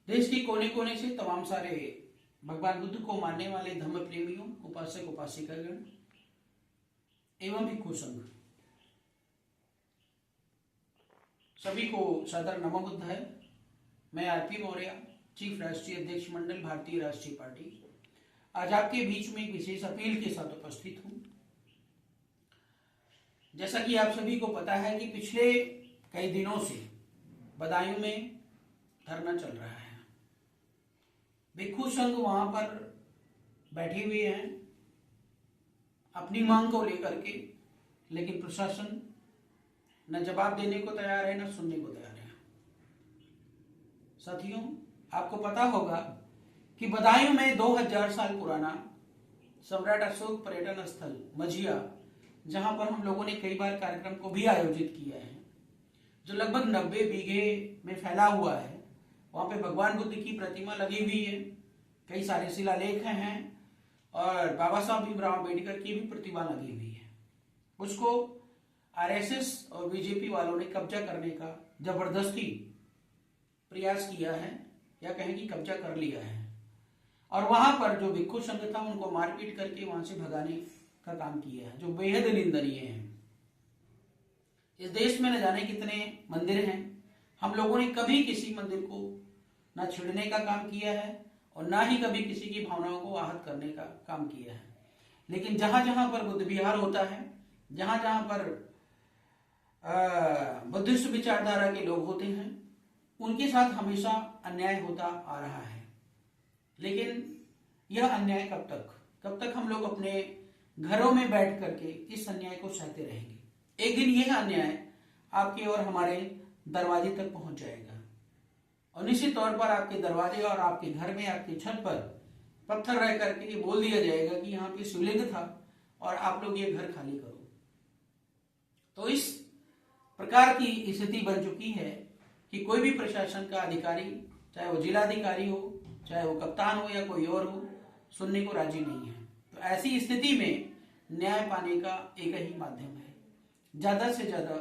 देश के कोने कोने से तमाम सारे भगवान बुद्ध को मानने वाले धर्म प्रेमियों, उपासक उपासिकागण एवं भिक्षु संघ सभी को सादर नमो बुद्धाय। मैं आरपी मौर्य, चीफ राष्ट्रीय अध्यक्ष मंडल भारतीय राष्ट्रीय पार्टी, आज आपके बीच में एक विशेष अपील के साथ उपस्थित हूं। जैसा कि आप सभी को पता है कि पिछले कई दिनों से बदायूं में धरना चल रहा है। भिक्षु संघ वहां पर बैठे हुए हैं अपनी मांग को लेकर के, लेकिन प्रशासन न जवाब देने को तैयार है न सुनने को तैयार है। साथियों, आपको पता होगा कि बदायूं में 2000 साल पुराना सम्राट अशोक पर्यटन स्थल मझिया, जहां पर हम लोगों ने कई बार कार्यक्रम को भी आयोजित किया है, जो लगभग 90 बीघे में फैला हुआ है। वहां पे भगवान बुद्ध की प्रतिमा लगी हुई है, कई सारे शिलालेख हैं और बाबा साहब भीमराव अम्बेडकर की भी प्रतिमा लगी हुई है। उसको आरएसएस और बीजेपी वालों ने कब्जा करने का जबरदस्ती प्रयास किया है, या कहें कि कब्जा कर लिया है। और वहां पर जो भिक्षु संघ था उनको मारपीट करके वहां से भगाने का काम किया है, जो बेहद निंदनीय है। इस देश में न जाने कितने मंदिर हैं, हम लोगों ने कभी किसी मंदिर को ना छेड़ने का काम किया है और ना ही कभी किसी की भावनाओं को आहत करने का काम किया है। लेकिन जहां जहां पर बुद्ध विहार होता है, जहां जहां पर बुद्धिस्ट विचारधारा के लोग होते हैं, उनके साथ हमेशा अन्याय होता आ रहा है। लेकिन यह अन्याय कब तक हम लोग अपने घरों में बैठ करके इस अन्याय को सहते रहेंगे। एक दिन यह अन्याय आपके और हमारे दरवाजे तक पहुंच जाएगा और निश्चित तौर पर आपके दरवाजे और आपके घर में, आपकी छत पर पत्थर रह करके ये बोल दिया जाएगा कि यहाँ पे शिवलिंग था और आप लोग ये घर खाली करो। तो इस प्रकार की स्थिति बन चुकी है कि कोई भी प्रशासन का अधिकारी, चाहे वो जिलाधिकारी हो, चाहे वो कप्तान हो या कोई और हो, सुनने को राजी नहीं है। तो ऐसी स्थिति में न्याय पाने का एक ही माध्यम है, ज्यादा से ज्यादा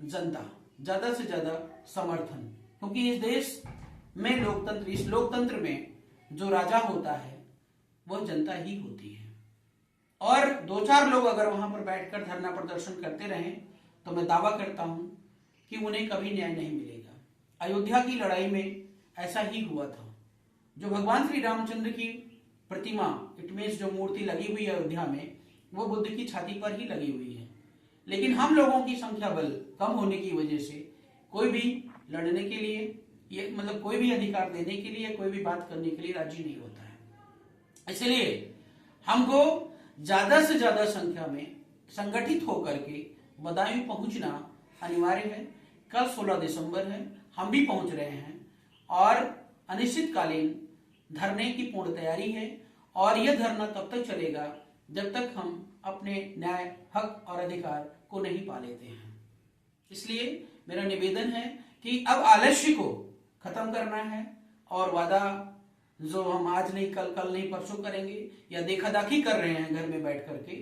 जनता, ज्यादा से ज्यादा समर्थन। क्योंकि इस देश में लोकतंत्र, इस लोकतंत्र में जो राजा होता है वह जनता ही होती है। और 2-4 लोग अगर वहां पर बैठकर धरना प्रदर्शन करते रहें तो मैं दावा करता हूं कि उन्हें कभी न्याय नहीं मिलेगा। अयोध्या की लड़ाई में ऐसा ही हुआ था। जो भगवान श्री रामचंद्र की प्रतिमा, इट मीन्स जो मूर्ति लगी हुई है अयोध्या में, वो बुद्ध की छाती पर ही लगी हुई है। लेकिन हम लोगों की संख्या बल कम होने की वजह से कोई भी लड़ने के लिए, ये मतलब कोई भी अधिकार देने के लिए, कोई भी बात करने के लिए राजी नहीं होता है। इसलिए हमको ज्यादा से ज्यादा संख्या में संगठित होकर के बदायूं पहुंचना अनिवार्य है। कल 16 दिसंबर है, हम भी पहुंच रहे हैं और अनिश्चितकालीन धरने की पूर्ण तैयारी है। और यह धरना तब तक चलेगा जब तक हम अपने न्याय, हक और अधिकार को नहीं पा लेते हैं। इसलिए मेरा निवेदन है कि अब आलस्य को खत्म करना है और वादा जो हम आज नहीं, कल नहीं, परसों करेंगे या देखा दाखी कर रहे हैं घर में बैठ करके,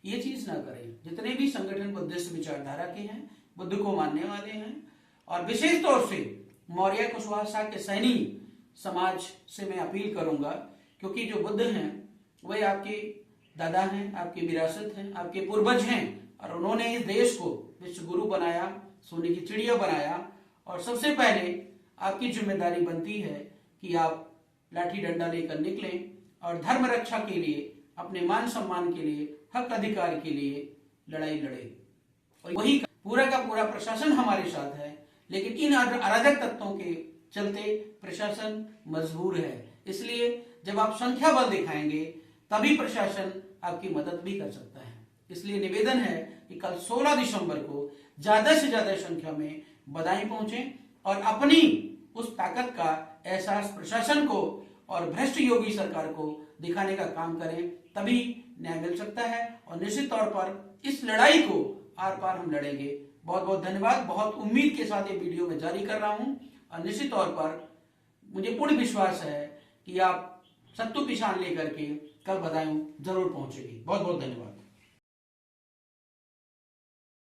ये चीज ना करें। जितने भी संगठन बुद्धिस्ट विचारधारा के हैं, बुद्ध को मानने वाले हैं, और विशेष तौर से मौर्य कुशवाहा के सैनी समाज से मैं अपील करूंगा, क्योंकि जो बुद्ध हैं वह आपके दादा हैं, आपकी विरासत हैं, आपके पूर्वज हैं, और उन्होंने इस देश को विश्व गुरु बनाया, सोने की चिड़िया बनाया। और सबसे पहले आपकी जिम्मेदारी बनती है कि आप लाठी डंडा लेकर निकलें और धर्म रक्षा के लिए, अपने मान सम्मान के लिए, हक अधिकार के लिए लड़ाई लड़े। और वही पूरा का पूरा प्रशासन हमारे साथ है, लेकिन इन अराजक तत्वों के चलते प्रशासन मजबूर है। इसलिए जब आप संख्या बल दिखाएंगे तभी प्रशासन आपकी मदद भी कर सकता है। इसलिए निवेदन है कि कल 16 दिसंबर को ज्यादा से ज्यादा संख्या में बदायूं पहुंचे और अपनी उस ताकत का एहसास प्रशासन को और भ्रष्ट योगी सरकार को दिखाने का काम करें, तभी न्याय मिल सकता है। और निश्चित तौर पर इस लड़ाई को आर पार हम लड़ेंगे। बहुत बहुत धन्यवाद। बहुत उम्मीद के साथ ये वीडियो में जारी कर रहा हूं और निश्चित तौर पर मुझे पूर्ण विश्वास है कि आप सत्तू पिछाण लेकर के कल बदायूं जरूर पहुंचेगी। बहुत बहुत धन्यवाद।